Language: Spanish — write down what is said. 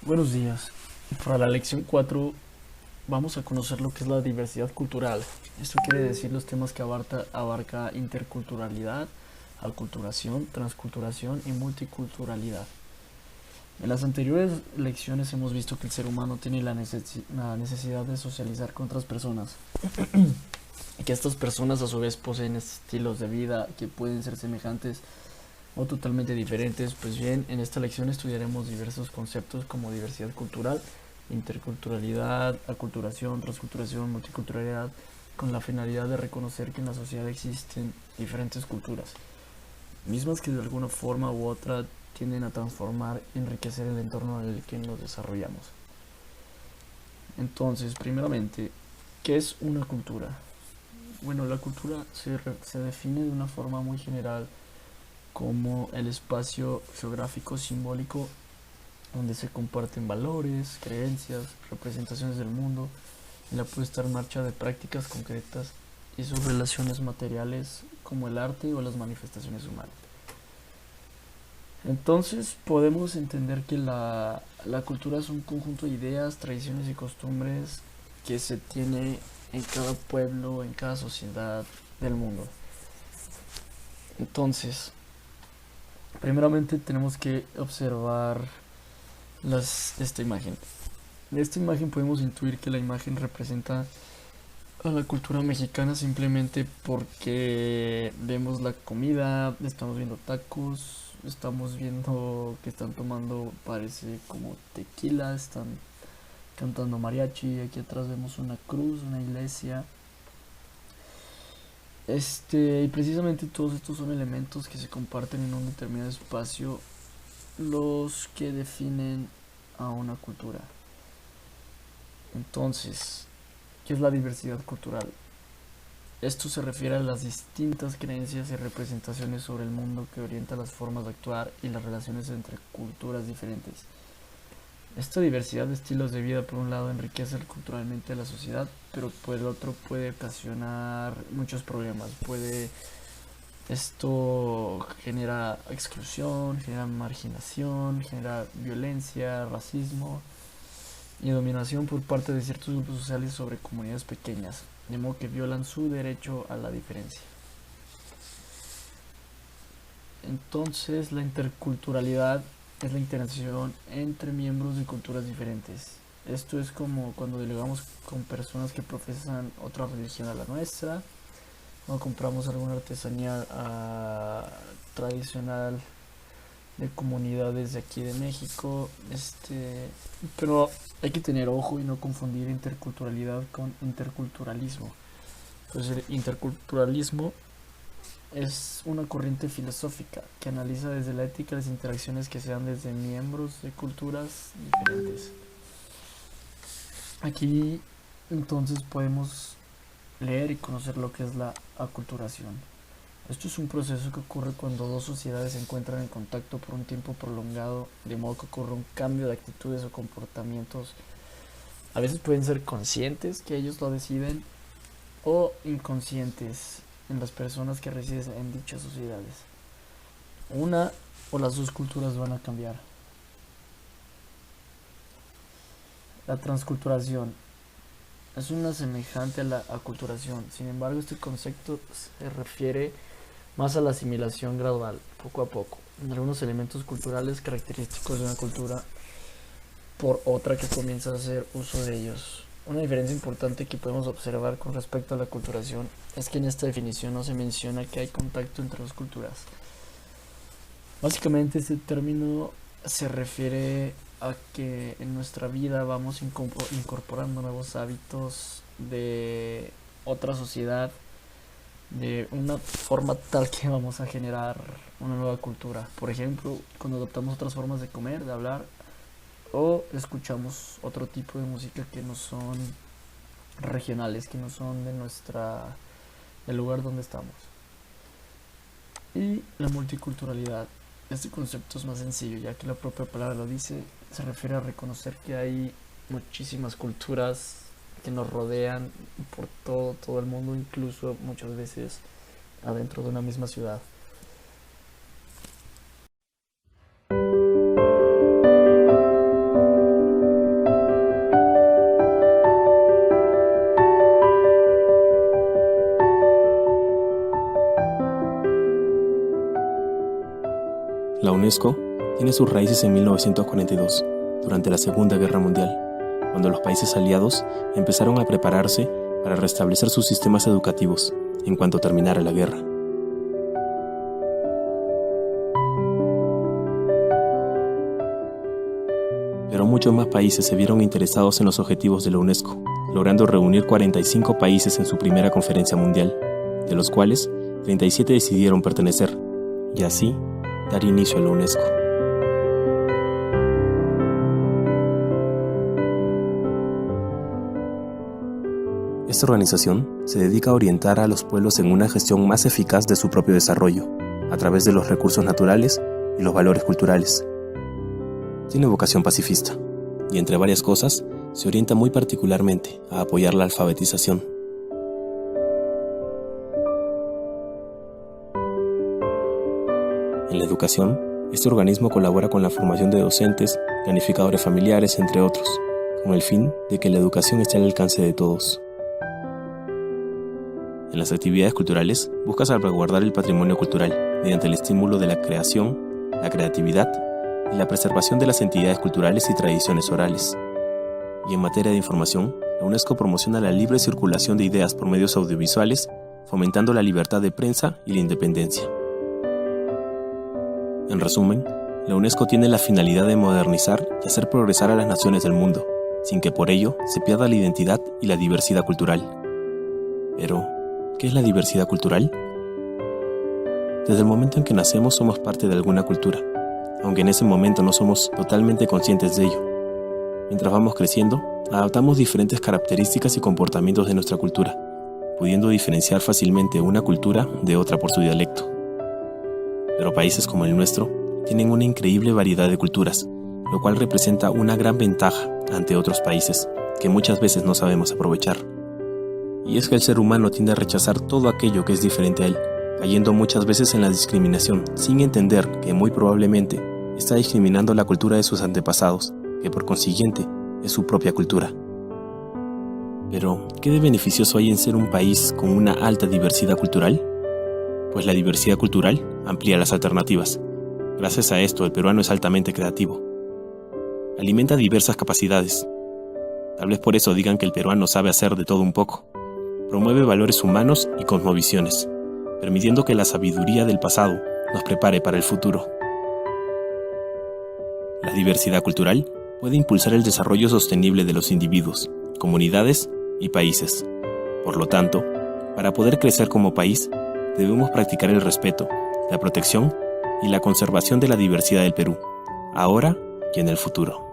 Buenos días. Para la lección 4 vamos a conocer lo que es la diversidad cultural. Esto quiere decir los temas que abarca interculturalidad, aculturación, transculturación y multiculturalidad. En las anteriores lecciones hemos visto que el ser humano tiene la necesidad de socializar con otras personas y que estas personas a su vez poseen estilos de vida que pueden ser semejantes o totalmente diferentes. Pues bien, en esta lección estudiaremos diversos conceptos como diversidad cultural, interculturalidad, aculturación, transculturación, multiculturalidad, con la finalidad de reconocer que en la sociedad existen diferentes culturas, mismas que de alguna forma u otra tienden a transformar y enriquecer el entorno en el que nos desarrollamos. Entonces, primeramente, ¿qué es una cultura? Bueno, la cultura se define de una forma muy general como el espacio geográfico simbólico donde se comparten valores, creencias, representaciones del mundo y la puesta en marcha de prácticas concretas y sus relaciones materiales como el arte o las manifestaciones humanas. Entonces podemos entender que la cultura es un conjunto de ideas, tradiciones y costumbres que se tiene en cada pueblo, en cada sociedad del mundo. Entonces, primeramente tenemos que observar esta imagen. De esta imagen podemos intuir que la imagen representa a la cultura mexicana simplemente porque vemos la comida, estamos viendo tacos, estamos viendo que están tomando, parece como tequila, están cantando mariachi, aquí atrás vemos una cruz, una iglesia. Y precisamente todos estos son elementos que se comparten en un determinado espacio, los que definen a una cultura. Entonces, ¿qué es la diversidad cultural? Esto se refiere a las distintas creencias y representaciones sobre el mundo que orientan las formas de actuar y las relaciones entre culturas diferentes. Esta diversidad de estilos de vida, por un lado, enriquece culturalmente a la sociedad, pero por el otro puede ocasionar muchos problemas. Esto genera exclusión, genera marginación, genera violencia, racismo y dominación por parte de ciertos grupos sociales sobre comunidades pequeñas, de modo que violan su derecho a la diferencia. Entonces, la interculturalidad es la interacción entre miembros de culturas diferentes. Esto es como cuando dialogamos con personas que profesan otra religión a la nuestra, o compramos alguna artesanía tradicional de comunidades de aquí de México. Pero hay que tener ojo y no confundir interculturalidad con interculturalismo. Pues el interculturalismo es una corriente filosófica que analiza desde la ética las interacciones que se dan desde miembros de culturas diferentes. Aquí entonces podemos leer y conocer lo que es la aculturación. Esto es un proceso que ocurre cuando dos sociedades se encuentran en contacto por un tiempo prolongado, de modo que ocurre un cambio de actitudes o comportamientos. A veces pueden ser conscientes que ellos lo deciden o inconscientes en las personas que residen en dichas sociedades. Una o las dos culturas van a cambiar. La transculturación es una semejante a la aculturación. Sin embargo, este concepto se refiere más a la asimilación gradual, poco a poco, en algunos elementos culturales característicos de una cultura por otra que comienza a hacer uso de ellos. Una diferencia importante que podemos observar con respecto a la aculturación es que en esta definición no se menciona que hay contacto entre dos culturas. Básicamente este término se refiere a que en nuestra vida vamos incorporando nuevos hábitos de otra sociedad de una forma tal que vamos a generar una nueva cultura. Por ejemplo, cuando adoptamos otras formas de comer, de hablar o escuchamos otro tipo de música que no son regionales, que no son del lugar donde estamos. Y la multiculturalidad. Este concepto es más sencillo, ya que la propia palabra lo dice, se refiere a reconocer que hay muchísimas culturas que nos rodean por todo el mundo, incluso muchas veces adentro de una misma ciudad. UNESCO tiene sus raíces en 1942, durante la Segunda Guerra Mundial, cuando los países aliados empezaron a prepararse para restablecer sus sistemas educativos en cuanto terminara la guerra. Pero muchos más países se vieron interesados en los objetivos de la UNESCO, logrando reunir 45 países en su primera conferencia mundial, de los cuales 37 decidieron pertenecer, y así dar inicio a la UNESCO. Esta organización se dedica a orientar a los pueblos en una gestión más eficaz de su propio desarrollo, a través de los recursos naturales y los valores culturales. Tiene vocación pacifista, y entre varias cosas, se orienta muy particularmente a apoyar la alfabetización. En la educación, este organismo colabora con la formación de docentes, planificadores familiares, entre otros, con el fin de que la educación esté al alcance de todos. En las actividades culturales, busca salvaguardar el patrimonio cultural mediante el estímulo de la creación, la creatividad y la preservación de las entidades culturales y tradiciones orales. Y en materia de información, la UNESCO promociona la libre circulación de ideas por medios audiovisuales, fomentando la libertad de prensa y la independencia. En resumen, la UNESCO tiene la finalidad de modernizar y hacer progresar a las naciones del mundo, sin que por ello se pierda la identidad y la diversidad cultural. Pero, ¿qué es la diversidad cultural? Desde el momento en que nacemos somos parte de alguna cultura, aunque en ese momento no somos totalmente conscientes de ello. Mientras vamos creciendo, adaptamos diferentes características y comportamientos de nuestra cultura, pudiendo diferenciar fácilmente una cultura de otra por su dialecto. Pero países como el nuestro tienen una increíble variedad de culturas, lo cual representa una gran ventaja ante otros países que muchas veces no sabemos aprovechar. Y es que el ser humano tiende a rechazar todo aquello que es diferente a él, cayendo muchas veces en la discriminación, sin entender que muy probablemente está discriminando la cultura de sus antepasados, que por consiguiente es su propia cultura. Pero, ¿qué de beneficioso hay en ser un país con una alta diversidad cultural? Pues la diversidad cultural amplía las alternativas. Gracias a esto, el peruano es altamente creativo. Alimenta diversas capacidades. Tal vez por eso digan que el peruano sabe hacer de todo un poco. Promueve valores humanos y cosmovisiones, permitiendo que la sabiduría del pasado nos prepare para el futuro. La diversidad cultural puede impulsar el desarrollo sostenible de los individuos, comunidades y países. Por lo tanto, para poder crecer como país, debemos practicar el respeto, la protección y la conservación de la diversidad del Perú, ahora y en el futuro.